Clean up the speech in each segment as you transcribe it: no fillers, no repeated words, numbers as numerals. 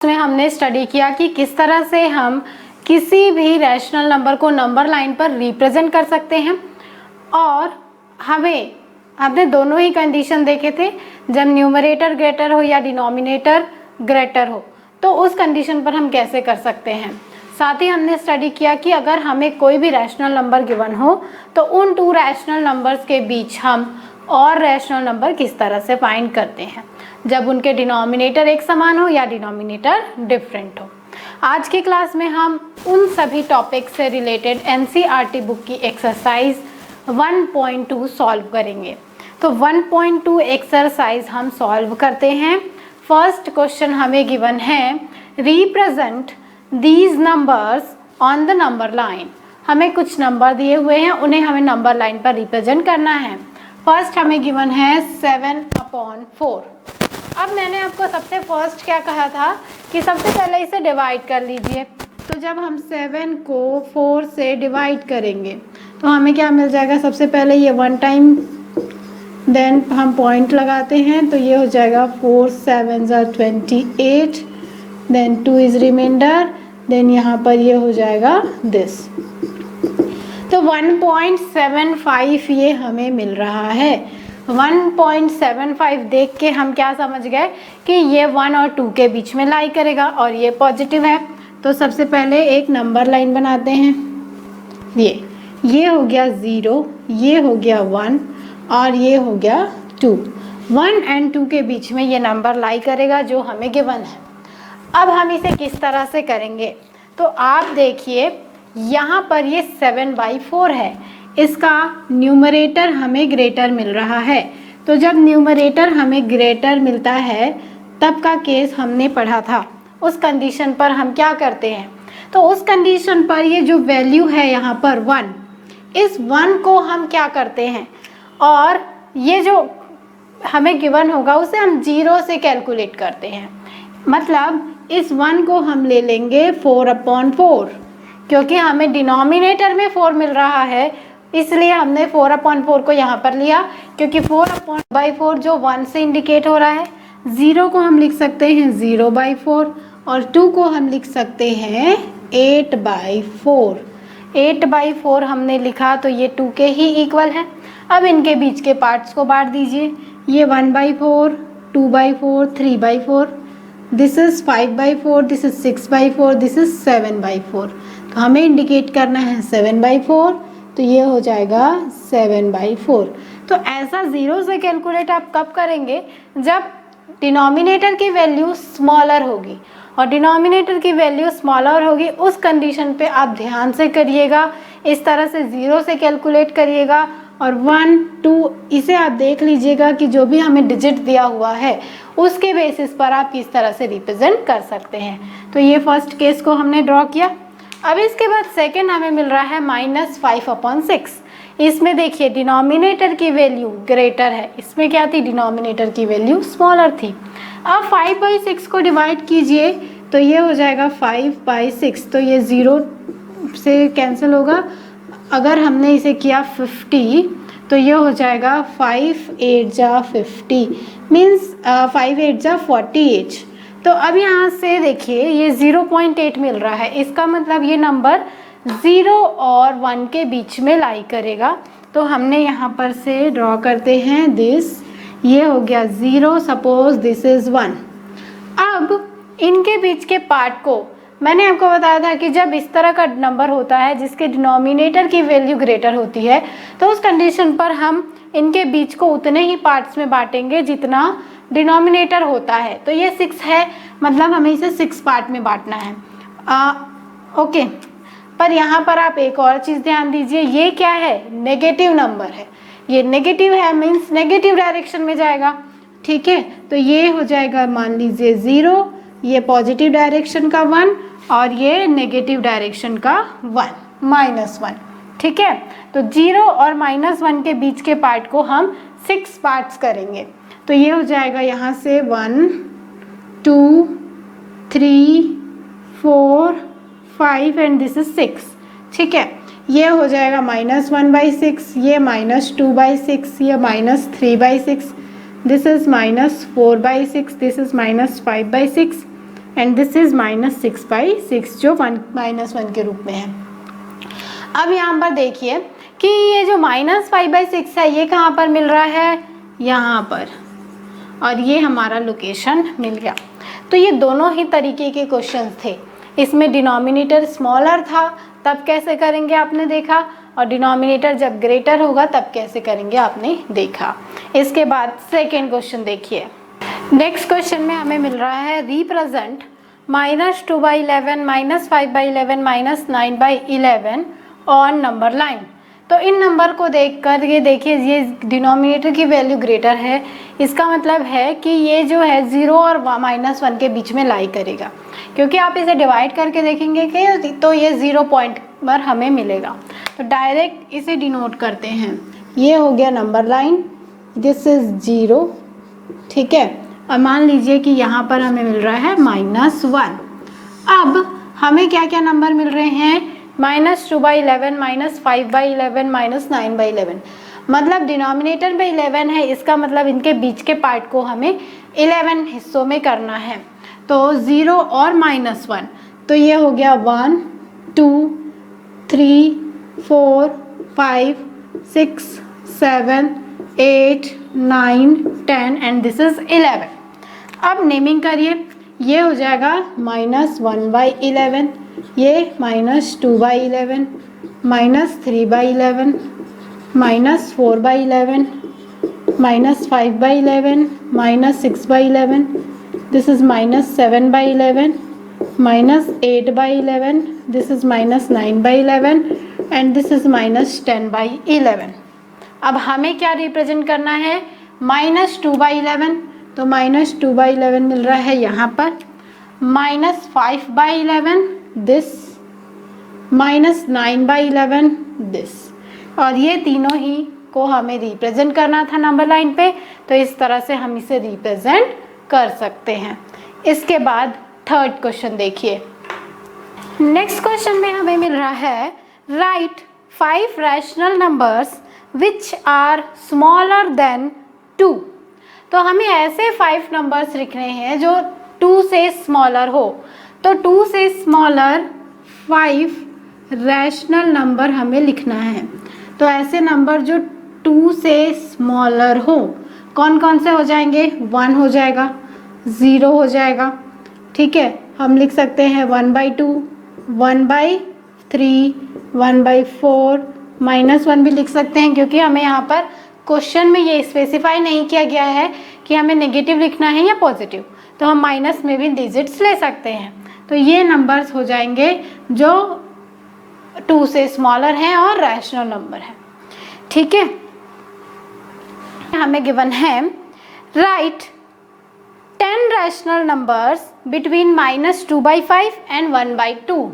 में हमने स्टडी किया कि किस तरह से हम किसी भी रैशनल नंबर को नंबर लाइन पर रिप्रेजेंट कर सकते हैं, और हमने दोनों ही कंडीशन देखे थे, जब न्यूमरेटर ग्रेटर हो या डिनोमिनेटर ग्रेटर हो तो उस कंडीशन पर हम कैसे कर सकते हैं। साथ ही हमने स्टडी किया कि अगर हमें कोई भी रैशनल नंबर गिवन हो तो उन टू रैशनल नंबर्स के बीच हम और रैशनल नंबर किस तरह से फाइंड करते हैं जब उनके डिनोमिनेटर एक समान हो या डिनोमिनेटर डिफरेंट हो। आज की क्लास में हम उन सभी टॉपिक से रिलेटेड एनसीईआरटी बुक की एक्सरसाइज 1.2 सॉल्व करेंगे। तो 1.2 एक्सरसाइज हम सॉल्व करते हैं। फर्स्ट क्वेश्चन हमें गिवन है, represent these numbers on the number line. हमें कुछ नंबर दिए हुए हैं, उन्हें हमें नंबर लाइन पर रिप्रेजेंट करना है। फर्स्ट हमें गिवन है 7/4। अब मैंने आपको सबसे फर्स्ट क्या कहा था कि सबसे पहले इसे डिवाइड कर लीजिए। तो जब हम 7 को 4 से डिवाइड करेंगे तो हमें क्या मिल जाएगा, सबसे पहले ये 1 टाइम, देन हम पॉइंट लगाते हैं तो ये हो जाएगा 4 7s are 28, then 2 is reminder, then यहाँ पर ये हो जाएगा दिस। तो 1.75 ये हमें मिल रहा है। 1.75 देख के हम क्या समझ गए कि ये 1 और 2 के बीच में लाई करेगा और ये पॉजिटिव है। तो सबसे पहले एक नंबर लाइन बनाते हैं। ये हो गया 0, ये हो गया 1 और ये हो गया 2। 1 और 2 के बीच में ये नंबर लाई करेगा जो हमें गिवन है। अब हम इसे किस तरह से करेंगे, तो आप देखिए यहाँ पर ये 7/4 है, इसका न्यूमरेटर हमें ग्रेटर मिल रहा है। तो जब न्यूमरेटर हमें ग्रेटर मिलता है तब का केस हमने पढ़ा था। उस कंडीशन पर हम क्या करते हैं, तो उस कंडीशन पर ये जो वैल्यू है यहाँ पर 1, इस 1 को हम क्या करते हैं, और ये जो हमें गिवन होगा उसे हम 0 से कैलकुलेट करते हैं। मतलब इस 1 को हम ले लेंगे 4/4, क्योंकि हमें डिनोमिनेटर में 4 मिल रहा है इसलिए हमने 4/4 को यहाँ पर लिया, क्योंकि 4/4 जो 1 से इंडिकेट हो रहा है। 0 को हम लिख सकते हैं 0/4 और 2 को हम लिख सकते हैं 8/4। 8/4 हमने लिखा तो ये 2 के ही इक्वल है। अब इनके बीच के पार्ट्स को बांट दीजिए। ये 1/4, 2/4, 3/4, this is 5/4, this is 6/4, this is 7/4। तो हमें इंडिकेट करना है 7/4, तो ये हो जाएगा 7/4। तो ऐसा 0 से कैलकुलेट आप कब करेंगे, जब डिनोमिनेटर की वैल्यू स्मॉलर होगी, और डिनोमिनेटर की वैल्यू स्मॉलर होगी उस कंडीशन पे आप ध्यान से करिएगा। इस तरह से 0 से कैलकुलेट करिएगा और 1 2 इसे आप देख लीजिएगा कि जो भी हमें डिजिट दिया हुआ है उसके बेसिस पर आप किस तरह से रिप्रेजेंट कर सकते हैं। तो ये फर्स्ट केस को हमने ड्रॉ किया। अब इसके बाद सेकेंड हमें मिल रहा है -5/6। इसमें देखिए डिनोमिनेटर की वैल्यू ग्रेटर है, इसमें क्या थी, डिनोमिनेटर की वैल्यू स्मॉलर थी। अब 5/6 को डिवाइड कीजिए तो ये हो जाएगा 5/6, तो ये 0 से कैंसिल होगा। अगर हमने इसे किया 50 तो ये हो जाएगा 5 8 जा 50, मीन्स 5 8 जा 48। तो अब यहाँ से देखिए ये 0.8 मिल रहा है, इसका मतलब ये नंबर 0 और 1 के बीच में लाई करेगा। तो हमने यहाँ पर से ड्रॉ करते हैं दिस, ये हो गया 0, सपोज दिस इज़ 1। अब इनके बीच के पार्ट को मैंने आपको बताया था कि जब इस तरह का नंबर होता है जिसके डिनोमिनेटर की वैल्यू ग्रेटर होती है तो उस कंडीशन पर हम इनके बीच को उतने ही पार्ट्स में बांटेंगे जितना डिनोमिनेटर होता है। तो ये 6 है, मतलब हमें इसे 6 पार्ट में बांटना है। ओके, पर यहाँ पर आप एक और चीज़ ध्यान दीजिए, ये क्या है, नेगेटिव नंबर है। ये नेगेटिव है मीन्स नेगेटिव डायरेक्शन में जाएगा, ठीक है। तो ये हो जाएगा मान लीजिए 0, ये पॉजिटिव डायरेक्शन का 1 और ये नेगेटिव डायरेक्शन का 1 -1, ठीक है। तो 0 और -1 के बीच के पार्ट को हम 6 पार्ट्स करेंगे। तो ये हो जाएगा यहाँ से 1 2 3 4 5 एंड दिस इज 6, ठीक है। ये हो जाएगा -1/6, ये -2/6, ये -3/6, this is -4/6, this is -5/6 and this is -6/6 जो 1 के रूप में है। अब यहाँ पर देखिए कि ये जो -5/6 है ये कहाँ पर मिल रहा है, यहाँ पर, और ये हमारा लोकेशन मिल गया। तो ये दोनों ही तरीके के क्वेश्चंस थे। इसमें डिनोमिनेटर स्मॉलर था तब कैसे करेंगे आपने देखा, और डिनोमिनेटर जब ग्रेटर होगा तब कैसे करेंगे आपने देखा। इसके बाद सेकेंड क्वेश्चन देखिए। नेक्स्ट क्वेश्चन में हमें मिल रहा है रिप्रेजेंट -2/11, -5/11, -9/11 ऑन नंबर लाइन। तो इन नंबर को देख कर ये देखिए, ये डिनोमिनेटर की वैल्यू ग्रेटर है, इसका मतलब है कि ये जो है 0 और -1 के बीच में लाई करेगा, क्योंकि आप इसे डिवाइड करके देखेंगे कि तो ये 0 पॉइंट पर हमें मिलेगा। तो डायरेक्ट इसे डिनोट करते हैं। ये हो गया नंबर लाइन, दिस इज 0, ठीक है। और मान लीजिए कि यहाँ पर हमें मिल रहा है -1। अब हमें क्या क्या नंबर मिल रहे हैं, -2/11, -5/11, -9/11। मतलब डिनोमिनेटर में 11 है, इसका मतलब इनके बीच के पार्ट को हमें 11 हिस्सों में करना है। तो 0 और -1, तो ये हो गया 1 2 3 4 5 6 7 8 9 10 एंड दिस इज 11। अब नेमिंग करिए, ये हो जाएगा -1/11, ये -2/11, -3/11, -4/11, -5/11, -6/11, this is -7/11, -8/11, this is -9/11 and this is -10/11। अब हमें क्या रिप्रेजेंट करना है, -2/11, तो -2/11 मिल रहा है यहाँ पर, -5/11 दिस, -9/11 दिस, और ये तीनों ही को हमें रिप्रेजेंट करना था नंबर लाइन पे। तो इस तरह से हम इसे रिप्रेजेंट कर सकते हैं। इसके बाद थर्ड क्वेश्चन देखिए। नेक्स्ट क्वेश्चन में हमें मिल रहा है right 5 rational numbers which are smaller than 2। तो हमें ऐसे 5 नंबर्स लिखने हैं जो 2 से स्मॉलर हो। तो 2 से स्मॉलर 5 रैशनल नंबर हमें लिखना है। तो ऐसे नंबर जो 2 से स्मॉलर हो कौन कौन से हो जाएंगे, 1 हो जाएगा, 0 हो जाएगा, ठीक है। हम लिख सकते हैं 1/2, 1/3, 1/4, -1 भी लिख सकते हैं, क्योंकि हमें यहाँ पर क्वेश्चन में ये स्पेसिफाई नहीं किया गया है कि हमें नेगेटिव लिखना है या पॉजिटिव, तो हम माइनस में भी डिजिट्स ले सकते हैं। तो ये नंबर्स हो जाएंगे जो 2 से स्मॉलर हैं और रैशनल नंबर है, ठीक है। हमें गिवन है right 10 rational numbers between -2/5 and 1/2।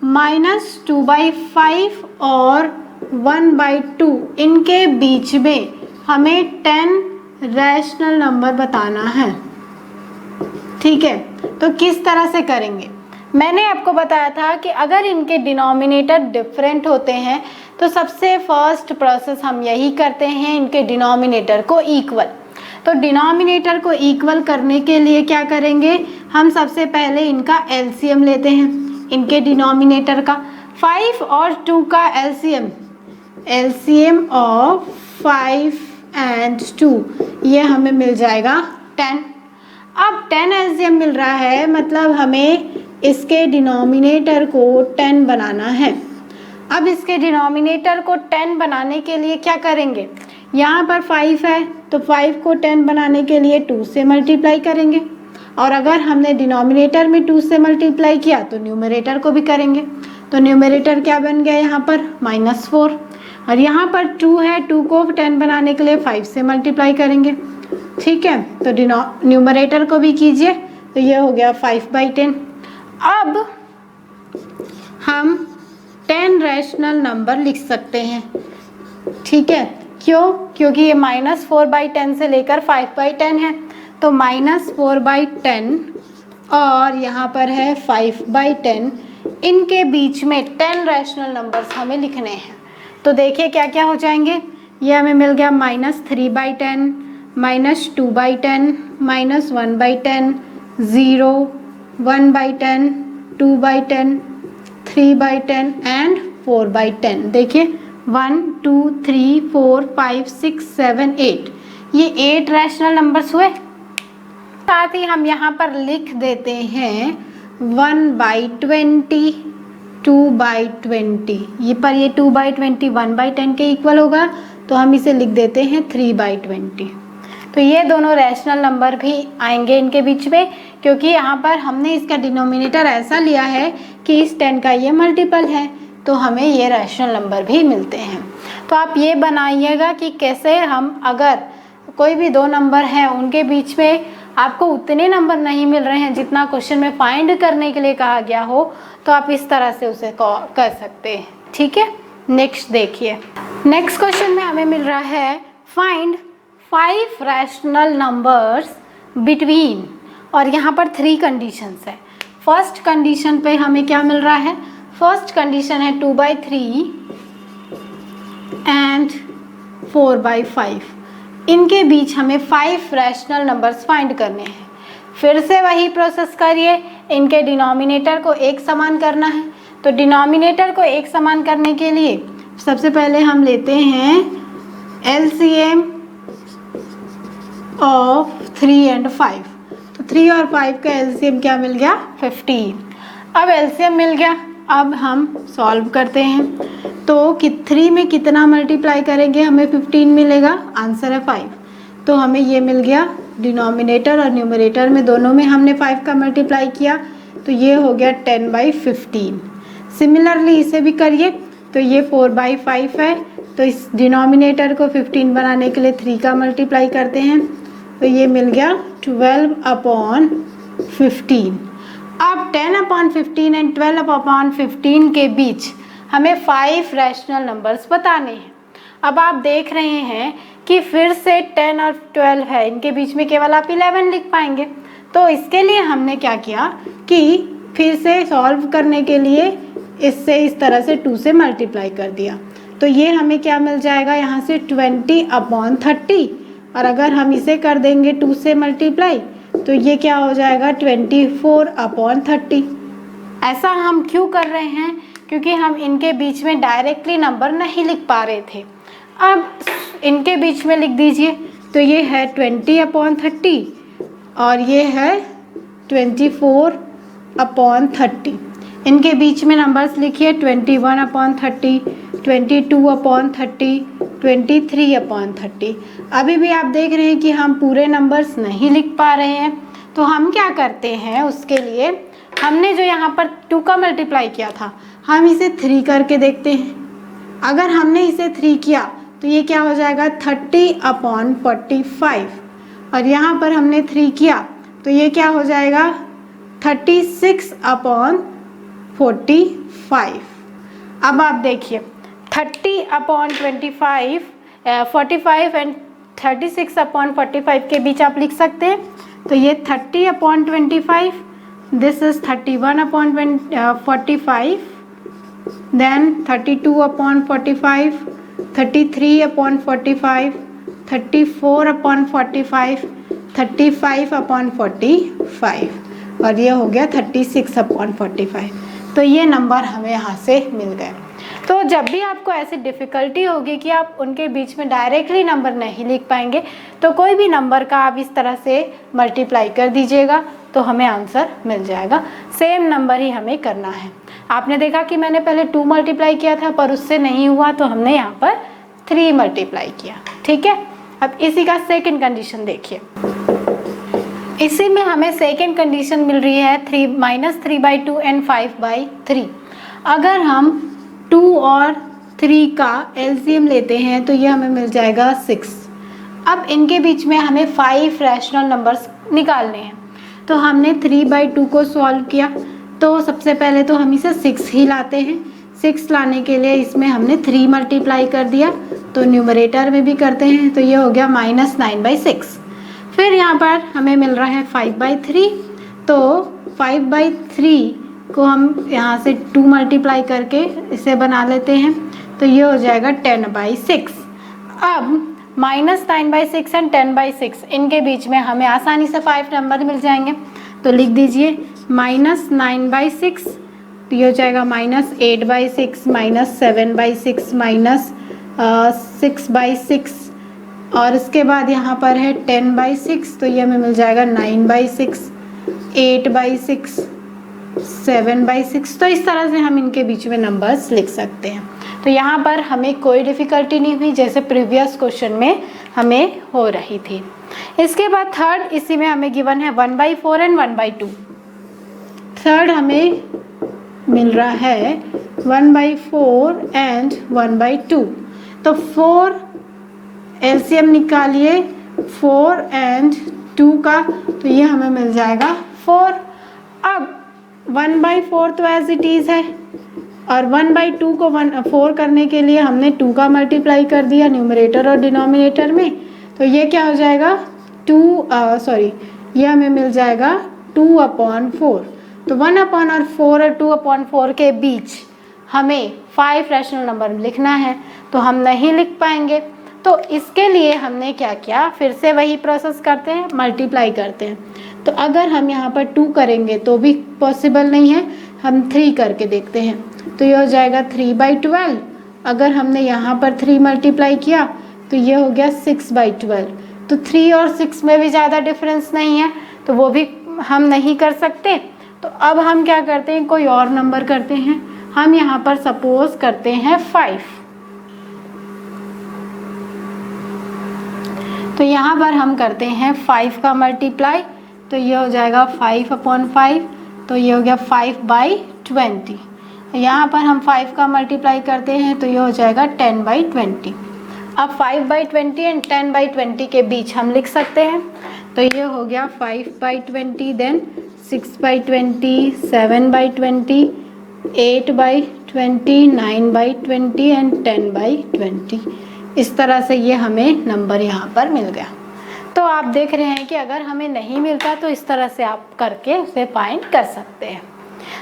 -2/5 और 1/2 इनके बीच में हमें 10 रैशनल नंबर बताना है, ठीक है। तो किस तरह से करेंगे, मैंने आपको बताया था कि अगर इनके डिनोमिनेटर डिफरेंट होते हैं तो सबसे फर्स्ट प्रोसेस हम यही करते हैं, इनके डिनोमिनेटर को इक्वल। तो डिनोमिनेटर को इक्वल करने के लिए क्या करेंगे, हम सबसे पहले इनका एलसीएम लेते हैं, इनके डिनोमिनेटर का 5 और 2 का एलसीएम, एलसीएम ऑफ 5 एंड 2 ये हमें मिल जाएगा 10। अब 10 एलसीएम मिल रहा है, मतलब हमें इसके डिनोमिनेटर को 10 बनाना है। अब इसके डिनोमिनेटर को 10 बनाने के लिए क्या करेंगे, यहाँ पर 5 है तो 5 को 10 बनाने के लिए 2 से मल्टीप्लाई करेंगे, और अगर हमने डिनोमिनेटर में 2 से मल्टीप्लाई किया तो न्यूमरेटर को भी करेंगे। तो न्यूमरेटर क्या बन गया यहाँ पर -4, और यहाँ पर 2 है, 2 को 10 बनाने के लिए 5 से मल्टीप्लाई करेंगे, ठीक है। तो न्यूमरेटर को भी कीजिए, तो ये हो गया 5/10। अब हम 10 रैशनल नंबर लिख सकते हैं, ठीक है। क्यों, क्योंकि ये -4/10 से लेकर 5/10 है, तो -4/10 और यहाँ पर है 5/10, इनके बीच में 10 रैशनल नंबर्स हमें लिखने हैं। तो देखिए क्या क्या हो जाएंगे, ये हमें मिल गया -3/10, -2/10, -1/10, 0, 1/10, 2/10, 3/10 एंड 4/10। देखिए 1 2 3 4 5 6 7 8, ये 8 रैशनल नंबर्स हुए। साथ ही हम यहाँ पर लिख देते हैं 1/20, 2/20, ये 2/20 1/10 के इक्वल होगा, तो हम इसे लिख देते हैं 3/20। तो ये दोनों रैशनल नंबर भी आएंगे इनके बीच में, क्योंकि यहाँ पर हमने इसका डिनोमिनेटर ऐसा लिया है कि इस 10 का ये मल्टीपल है, तो हमें ये रैशनल नंबर भी मिलते हैं। तो आप ये बनाइएगा कि कैसे हम, अगर कोई भी दो नंबर हैं उनके बीच में आपको उतने नंबर नहीं मिल रहे हैं जितना क्वेश्चन में फाइंड करने के लिए कहा गया हो, तो आप इस तरह से उसे कर सकते हैं। ठीक है, नेक्स्ट देखिए। नेक्स्ट क्वेश्चन में हमें मिल रहा है फाइंड 5 रैशनल नंबर्स बिटवीन, और यहाँ पर 3 कंडीशंस है। फर्स्ट कंडीशन पे हमें क्या मिल रहा है, फर्स्ट कंडीशन है 2/3 एंड 4/5, इनके बीच हमें 5 रैशनल नंबर्स फाइंड करने हैं। फिर से वही प्रोसेस करिए, इनके डिनोमिनेटर को एक समान करना है। तो डिनोमिनेटर को एक समान करने के लिए सबसे पहले हम लेते हैं LCM ऑफ 3 एंड 5। तो 3 और 5 का LCM क्या मिल गया, 15। अब LCM मिल गया, अब हम सॉल्व करते हैं। तो 3 में कितना मल्टीप्लाई करेंगे हमें 15 मिलेगा, आंसर है 5। तो हमें ये मिल गया, डिनोमिनेटर और न्यूमरेटर में दोनों में हमने 5 का मल्टीप्लाई किया, तो ये हो गया 10/15। सिमिलरली इसे भी करिए, तो ये 4/5 है, तो इस डिनोमिनेटर को 15 बनाने के लिए 3 का मल्टीप्लाई करते हैं, तो ये मिल गया 12/15। अब 10/15 एंड 12/15 के बीच हमें 5 रैशनल नंबर्स बताने हैं। अब आप देख रहे हैं कि फिर से 10 और 12 है, इनके बीच में केवल आप 11 लिख पाएंगे। तो इसके लिए हमने क्या किया कि फिर से सॉल्व करने के लिए इससे इस तरह से 2 से मल्टीप्लाई कर दिया, तो ये हमें क्या मिल जाएगा यहाँ से 20/30, और अगर हम इसे कर देंगे 2 से मल्टीप्लाई, तो ये क्या हो जाएगा 24/30। ऐसा हम क्यों कर रहे हैं, क्योंकि हम इनके बीच में डायरेक्टली नंबर नहीं लिख पा रहे थे। अब इनके बीच में लिख दीजिए, तो ये है 20/30 और ये है 24/30। इनके बीच में नंबर्स लिखिए 21/30, 22/30, 23/30। अभी भी आप देख रहे हैं कि हम पूरे नंबर्स नहीं लिख पा रहे हैं, तो हम क्या करते हैं, उसके लिए हमने जो यहाँ पर 2 का मल्टीप्लाई किया था, हम इसे 3 करके देखते हैं। अगर हमने इसे 3 किया तो ये क्या हो जाएगा 30/45, और यहाँ पर हमने 3 किया तो ये क्या हो जाएगा 36/45। अब आप देखिए 30/25, 45 एंड 36/45 के बीच आप लिख सकते हैं, तो ये 30/25, this is 31/45, then 32/45, 33/45, 34/45, 35/45, और ये हो गया 36/45। तो ये नंबर हमें यहाँ से मिल गए। तो जब भी आपको ऐसी डिफ़िकल्टी होगी कि आप उनके बीच में डायरेक्टली नंबर नहीं लिख पाएंगे, तो कोई भी नंबर का आप इस तरह से मल्टीप्लाई कर दीजिएगा, तो हमें आंसर मिल जाएगा। सेम नंबर ही हमें करना है। आपने देखा कि मैंने पहले 2 मल्टीप्लाई किया था, पर उससे नहीं हुआ, तो हमने यहाँ पर 3 मल्टीप्लाई किया। ठीक है, अब इसी का सेकंड कंडीशन देखिए। इसी में हमें सेकंड कंडीशन मिल रही है -3/2 एंड 5/3। अगर हम 2 और 3 का LCM लेते हैं तो ये हमें मिल जाएगा 6। अब इनके बीच में हमें 5 रैशनल नंबर्स निकालने हैं, तो हमने 3/2 को सॉल्व किया, तो सबसे पहले तो हम इसे 6 ही लाते हैं। 6 लाने के लिए इसमें हमने 3 मल्टीप्लाई कर दिया, तो न्यूमरेटर में भी करते हैं, तो ये हो गया -9/6। फिर यहाँ पर हमें मिल रहा है 5/3, तो 5/3 को हम यहाँ से 2 मल्टीप्लाई करके इसे बना लेते हैं, तो ये हो जाएगा 10/6। अब -9/6 एंड 10/6 इनके बीच में हमें आसानी से 5 नंबर मिल जाएंगे, तो लिख दीजिए -9/6, तो ये हो जाएगा -8/6, -7/6, -6/6, और इसके बाद यहाँ पर है 10/6, तो ये हमें मिल जाएगा 9/6, 8/6, 7/6। तो इस तरह से हम इनके बीच में नंबर्स लिख सकते हैं। तो यहाँ पर हमें कोई डिफ़िकल्टी नहीं हुई, जैसे प्रीवियस क्वेश्चन में हमें हो रही थी। इसके बाद थर्ड, इसी में हमें गिवन है 1/4 एंड 1/2। थर्ड हमें मिल रहा है 1/4 एंड 1/2। तो 4 एलसीएम निकालिए 4 एंड 2 का, तो ये हमें मिल जाएगा 4। अब 1/4 तो एज इट इज़ है, और 1/2 को 4 करने के लिए हमने 2 का मल्टीप्लाई कर दिया न्यूमरेटर और डिनोमिनेटर में, तो ये क्या हो जाएगा ये हमें मिल जाएगा 2/4। तो 1/4 और 2/4 के बीच हमें 5 रैशनल नंबर लिखना है, तो हम नहीं लिख पाएंगे। तो इसके लिए हमने क्या किया, फिर से वही प्रोसेस करते हैं, मल्टीप्लाई करते हैं। तो अगर हम यहाँ पर 2 करेंगे तो भी पॉसिबल नहीं है, हम 3 करके देखते हैं, तो ये हो जाएगा 3/12। अगर हमने यहाँ पर 3 मल्टीप्लाई किया तो ये हो गया 6/12। तो 3 और 6 में भी ज़्यादा डिफरेंस नहीं है, तो वो भी हम नहीं कर सकते। तो अब हम क्या करते हैं, कोई और नंबर करते हैं। हम यहाँ पर सपोज करते हैं 5। तो यहाँ पर हम करते हैं 5 का मल्टीप्लाई, तो ये हो जाएगा 5/5, तो ये हो गया 5/20। यहाँ पर हम 5 का मल्टीप्लाई करते हैं, तो ये हो जाएगा 10/20। अब 5/20 एंड 10/20 के बीच हम लिख सकते हैं, तो ये हो गया 5/20, देन 6/20, 7/20, 8/20, 9/20 एंड 10/20। इस तरह से ये हमें नंबर यहाँ पर मिल गया। तो आप देख रहे हैं कि अगर हमें नहीं मिलता तो इस तरह से आप करके उसे फाइंड कर सकते हैं,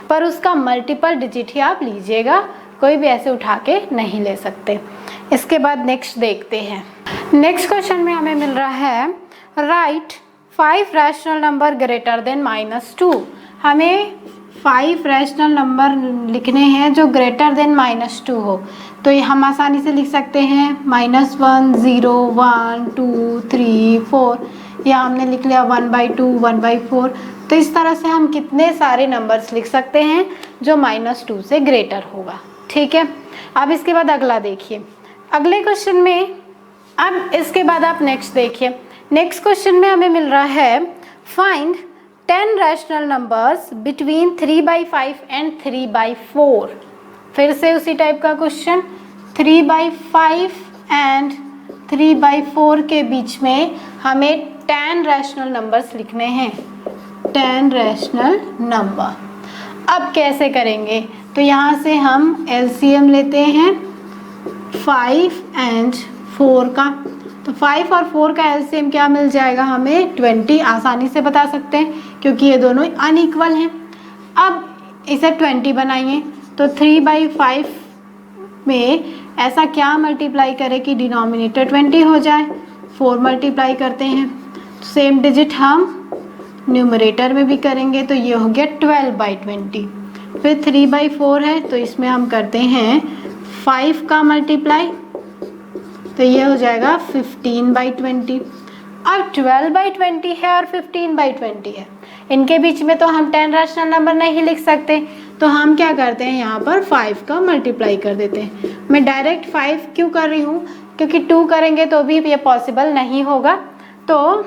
पर उसका मल्टीपल डिजिट ही आप लीजिएगा, कोई भी ऐसे उठा के नहीं ले सकते। इसके बाद नेक्स्ट देखते हैं। नेक्स्ट क्वेश्चन में हमें मिल रहा है right 5 rational number greater than -2। हमें 5 रैशनल नंबर लिखने हैं जो ग्रेटर देन -2 हो। तो ये हम आसानी से लिख सकते हैं -1, 0, 1, 2, 3, 4, या हमने लिख लिया 1/2, 1/4। तो इस तरह से हम कितने सारे नंबर्स लिख सकते हैं जो -2 से ग्रेटर होगा। ठीक है, अब इसके बाद अगला देखिए। अगले क्वेश्चन में, अब इसके बाद आप नेक्स्ट देखिए। नेक्स्ट क्वेश्चन में हमें मिल रहा है find 10 rational numbers between 3/5 and 3/4। फिर से उसी टाइप का क्वेश्चन, 3/5 एंड 3/4 के बीच में हमें 10 रैशनल नंबर्स लिखने हैं, 10 रैशनल नंबर। अब कैसे करेंगे, तो यहाँ से हम एलसीएम लेते हैं 5 एंड 4 का। तो 5 और 4 का एलसीएम क्या मिल जाएगा हमें, 20। आसानी से बता सकते हैं क्योंकि ये दोनों अनइक्वल हैं। अब इसे 20 बनाइए, तो 3/5 में ऐसा क्या मल्टीप्लाई करें कि डिनोमिनेटर 20 हो जाए। 4 मल्टीप्लाई करते हैं, सेम डिजिट हम न्यूमरेटर में भी करेंगे, तो ये हो गया 12/20। फिर 3/4 है, तो इसमें हम करते हैं 5 का मल्टीप्लाई, तो ये हो जाएगा 15/20। अब 12/20 है और 15/20 है, इनके बीच में तो हम 10 रैशनल नंबर नहीं लिख सकते, तो हम क्या करते हैं, यहाँ पर 5 का मल्टीप्लाई कर देते हैं। मैं डायरेक्ट 5 क्यों कर रही हूँ, क्योंकि 2 करेंगे तो भी ये पॉसिबल नहीं होगा, तो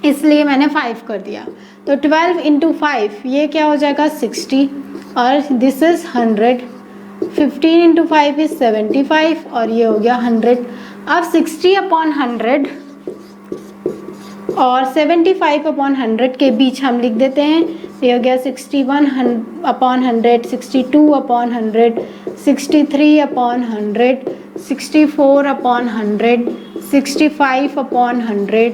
इसलिए मैंने 5 कर दिया। तो 12 × 5 ये क्या हो जाएगा 60, और दिस इज़ 100। 15 × 5 इज़ 75, और ये हो गया 100। अब 60/100 और 75/100 के बीच हम लिख देते हैं, ये हो गया 61/100, 62/100, 63/100, 64/100, 65/100,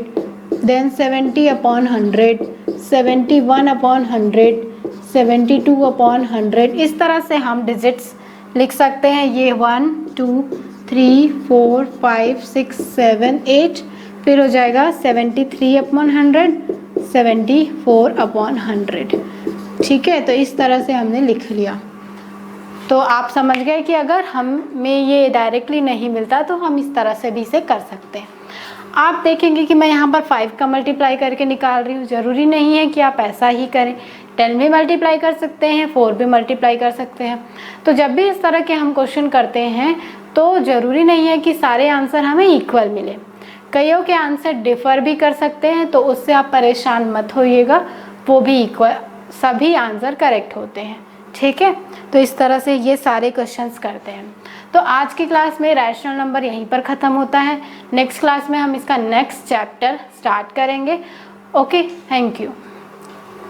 देन 70/100, 71/100, 72/100। इस तरह से हम डिजिट्स लिख सकते हैं। ये 1, 2, 3, 4, 5, 6, 7, 8, फिर हो जाएगा 73/100, 74/100। ठीक है, तो इस तरह से हमने लिख लिया। तो आप समझ गए कि अगर हमें ये डायरेक्टली नहीं मिलता तो हम इस तरह से भी इसे कर सकते हैं। आप देखेंगे कि मैं यहाँ पर 5 का मल्टीप्लाई करके निकाल रही हूँ, ज़रूरी नहीं है कि आप ऐसा ही करें। 10 भी मल्टीप्लाई कर सकते हैं, 4 भी मल्टीप्लाई कर सकते हैं। तो जब भी इस तरह के हम क्वेश्चन करते हैं तो ज़रूरी नहीं है कि सारे आंसर हमें इक्वल मिले, कईयों के आंसर डिफ़र भी कर सकते हैं, तो उससे आप परेशान मत होइएगा, वो भी इक्वल, सभी आंसर करेक्ट होते हैं। ठीक है, तो इस तरह से ये सारे क्वेश्चंस करते हैं। तो आज की क्लास में रैशनल नंबर यहीं पर ख़त्म होता है। नेक्स्ट क्लास में हम इसका नेक्स्ट चैप्टर स्टार्ट करेंगे। Okay, thank you.